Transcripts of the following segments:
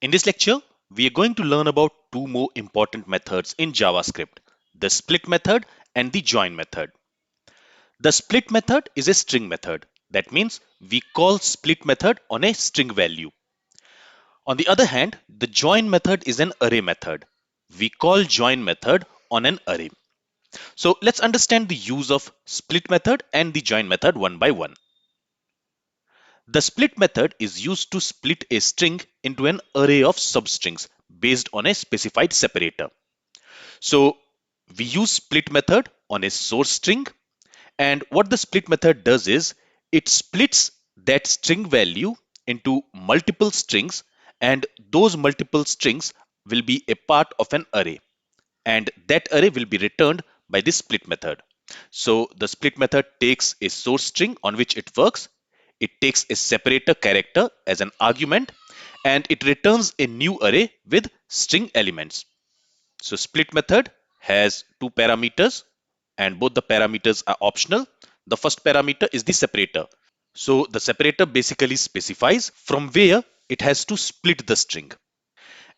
In this lecture, we are going to learn about two more important methods in JavaScript, the split method and the join method. The split method is a string method. That means we call split method on a string value. On the other hand, the join method is an array method. We call join method on an array. So let's understand the use of split method and the join method one by one. The split method is used to split a string into an array of substrings based on a specified separator. So we use split method on a source string, and what the split method does is it splits that string value into multiple strings, and those multiple strings will be a part of an array, and that array will be returned by this split method. So the split method takes a source string on which it works, it takes a separator character as an argument, and it returns a new array with string elements. So split method has two parameters, and both the parameters are optional. The first parameter is the separator. So the separator basically specifies from where it has to split the string.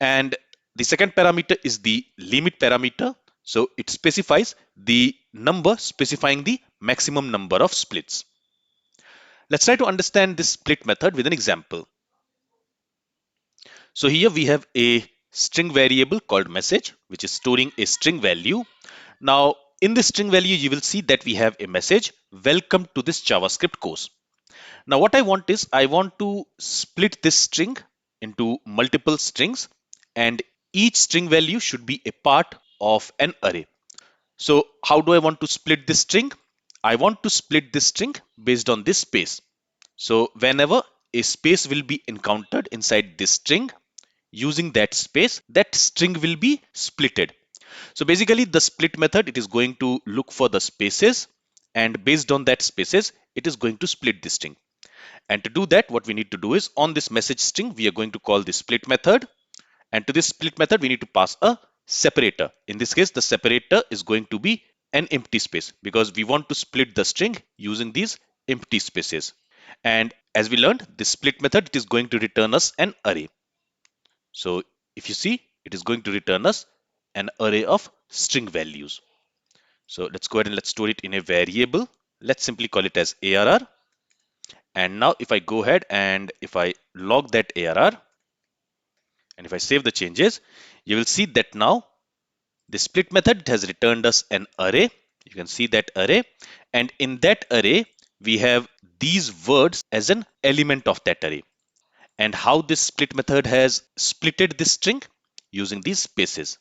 And the second parameter is the limit parameter. So it specifies the number specifying the maximum number of splits. Let's try to understand this split method with an example. So here we have a string variable called message, which is storing a string value. Now, in this string value, you will see that we have a message, welcome to this JavaScript course. Now, what I want is I want to split this string into multiple strings, and each string value should be a part of an array. So how do I want to split this string? I want to split this string based on this space. So whenever a space will be encountered inside this string, using that space, that string will be splitted. So basically the split method, it is going to look for the spaces, and based on that spaces, it is going to split this string. And to do that, what we need to do is on this message string, we are going to call the split method. And to this split method, we need to pass a separator. In this case, the separator is going to be an empty space because we want to split the string using these empty spaces. And as we learned, this split method, it is going to return us an array. So if you see, it is going to return us an array of string values. So let's go ahead and let's store it in a variable. Let's simply call it as ARR. And now if I go ahead and if I log that ARR, and if I save the changes, you will see that now the split method has returned us an array. You can see that array. And in that array, we have these words as an element of that array. And how this split method has splitted this string using these spaces.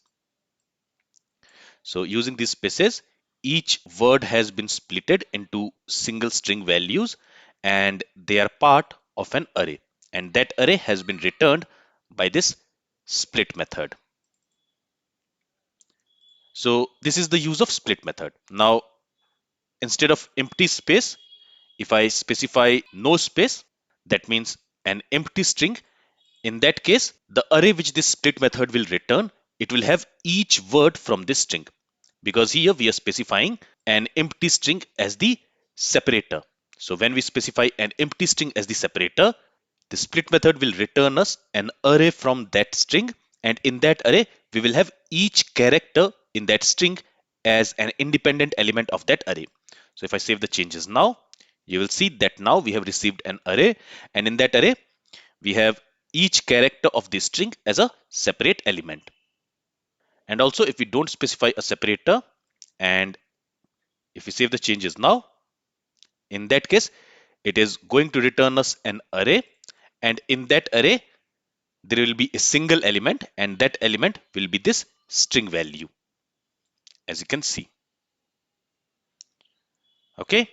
So using these spaces, each word has been splitted into single string values, and they are part of an array. And that array has been returned by this split method. So this is the use of split method. Now, instead of empty space, if I specify no space, that means an empty string. In that case, the array which this split method will return, it will have each word from this string, because here we are specifying an empty string as the separator. So when we specify an empty string as the separator, the split method will return us an array from that string, and in that array we will have each character in that string as an independent element of that array. So if I save the changes now, you will see that now we have received an array, and in that array we have each character of this string as a separate element. And also if we don't specify a separator, and if we save the changes now, in that case it is going to return us an array, and in that array there will be a single element, and that element will be this string value, as you can see. Okay,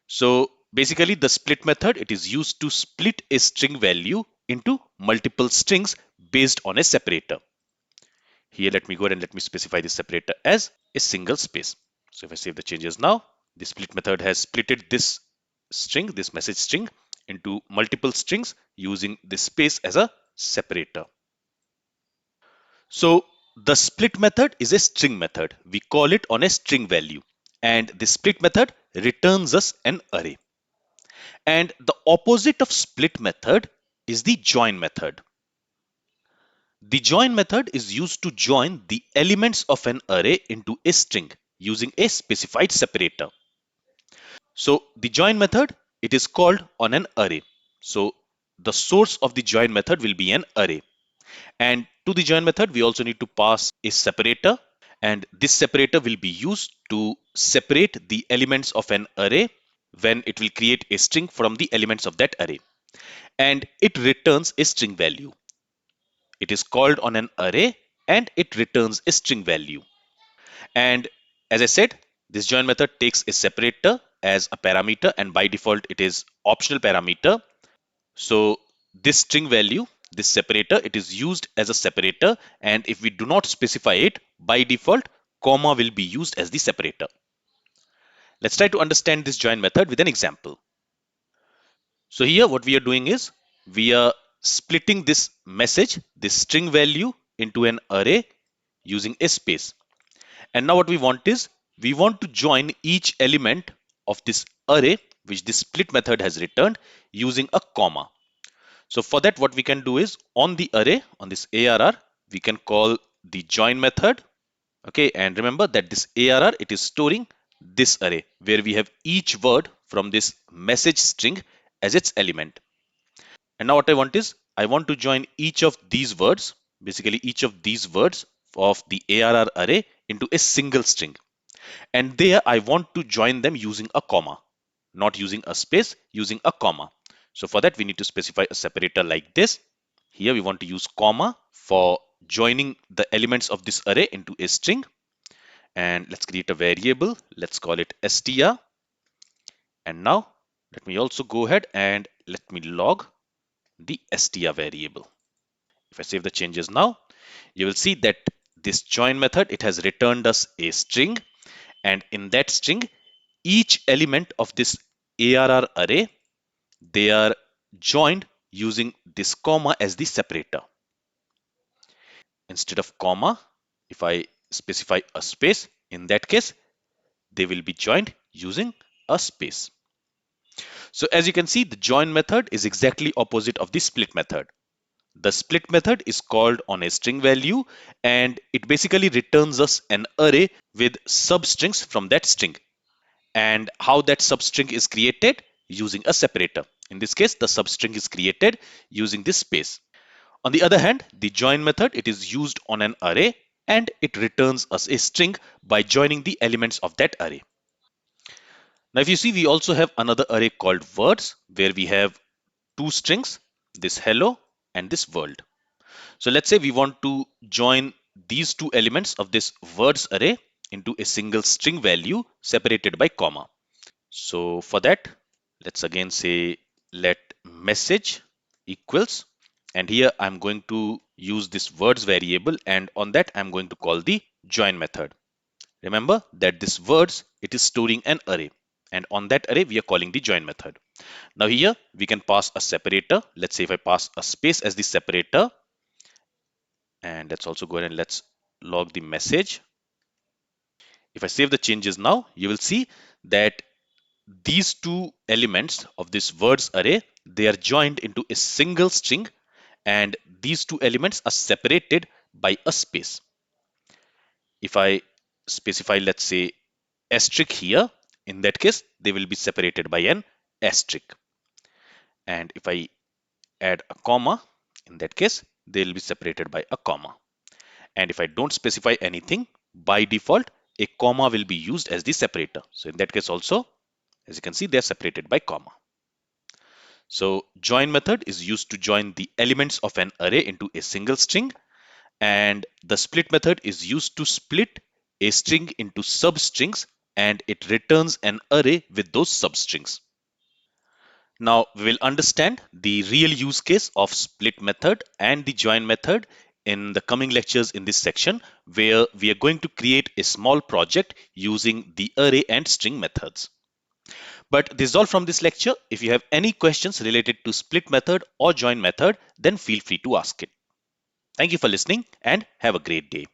so basically the split method, it is used to split a string value into multiple strings based on a separator. Here let me go ahead and let me specify the separator as a single space. So if I save the changes now, the split method has splitted this string, this message string, into multiple strings using this space as a separator. So the split method is a string method. We call it on a string value, and the split method returns us an array. And the opposite of split method is the join method. The join method is used to join the elements of an array into a string using a specified separator. So the join method, it is called on an array. So the source of the join method will be an array. And to the join method, we also need to pass a separator. And this separator will be used to separate the elements of an array when it will create a string from the elements of that array. And it returns a string value. It is called on an array and it returns a string value. And as I said, this join method takes a separator as a parameter, and by default it is optional parameter. So this string value, this separator, it is used as a separator, and if we do not specify it, by default comma will be used as the separator. Let's try to understand this join method with an example. So here what we are doing is we are splitting this message, this string value, into an array using a space. And now what we want is we want to join each element of this array which this split method has returned using a comma. So for that, what we can do is on the array, on this ARR, we can call the join method. Okay, and remember that this ARR, it is storing this array where we have each word from this message string as its element. And now what I want is I want to join each of these words, basically each of these words of the ARR array into a single string. And there I want to join them using a comma, not using a space, using a comma. So for that, we need to specify a separator like this. Here we want to use comma for joining the elements of this array into a string. And let's create a variable. Let's call it str. And now let me also go ahead and let me log the str variable. If I save the changes now, you will see that this join method, it has returned us a string. And in that string, each element of this ARR array, they are joined using this comma as the separator. Instead of comma, if I specify a space, in that case, they will be joined using a space. So as you can see, the join method is exactly opposite of the split method. The split method is called on a string value and it basically returns us an array with substrings from that string. And how that substring is created? Using a separator. In this case, the substring is created using this space. On the other hand, the join method, it is used on an array and it returns us a string by joining the elements of that array. Now, if you see, we also have another array called words where we have two strings, this hello and this world. So let's say we want to join these two elements of this words array into a single string value separated by comma. So for that, let's again say let message equals, and here I'm going to use this words variable, and on that I'm going to call the join method. Remember that this words, it is storing an array, and on that array we are calling the join method. Now here we can pass a separator. Let's say if I pass a space as the separator, and let's also go ahead and let's log the message. If I save the changes now, you will see that these two elements of this words array, they are joined into a single string, and these two elements are separated by a space. If I specify, let's say, asterisk here, in that case, they will be separated by an asterisk. And if I add a comma, in that case, they will be separated by a comma. And if I don't specify anything, by default, a comma will be used as the separator. So in that case also, as you can see, they are separated by comma. So join method is used to join the elements of an array into a single string, and the split method is used to split a string into substrings, and it returns an array with those substrings. Now we will understand the real use case of split method and the join method in the coming lectures in this section, where we are going to create a small project using the array and string methods. But this is all from this lecture. If you have any questions related to split method or join method, then feel free to ask it. Thank you for listening and have a great day.